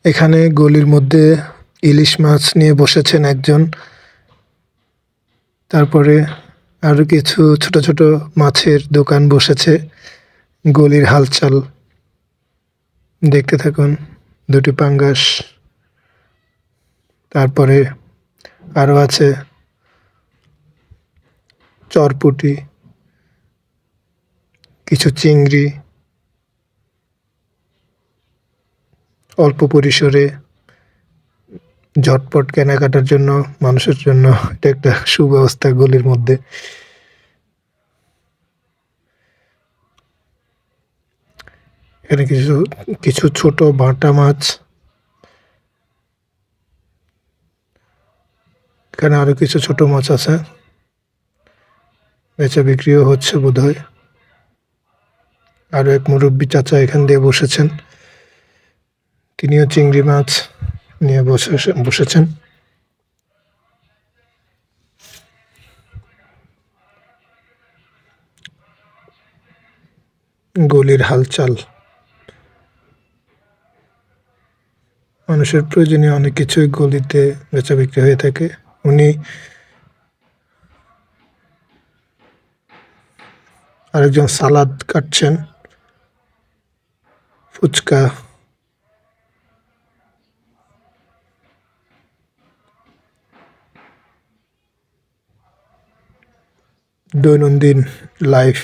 এখানে গলির মধ্যে ইলিশ মাছ নিয়ে বসেছেন একজন। তারপরে আরো কিছু ছোট ছোট মাছের দোকান বসেছে। গলির হালচাল দেখতে থাকুন। দুটি পাঙ্গাস, তারপরে আরো আছে চরপুঁটি, কিছু চিংড়ি, অল্প পরিসরে ঝটপট কেনাকাটার জন্য মানুষের জন্য এটা একটা সুব্যবস্থা গলির মধ্যে। এখানে কিছু কিছু ছোট বাটা মাছ, এখানে আরো কিছু ছোট মাছ আছে, বেচা বিক্রিও হচ্ছে বোধহয়। আরো এক মুরব্বী চাচা এখান দিয়ে বসেছেন, তিনিও চিংড়ি মাছ নিয়ে বসেছেন। গলির হালচাল, মানুষের প্রয়োজনীয় অনেক কিছুই গলিতে বেচা বিক্রি হয়ে থাকে। উনি আরেকজন সালাদ কাটছেন, ফুচকা, দৈনন্দিন লাইফ।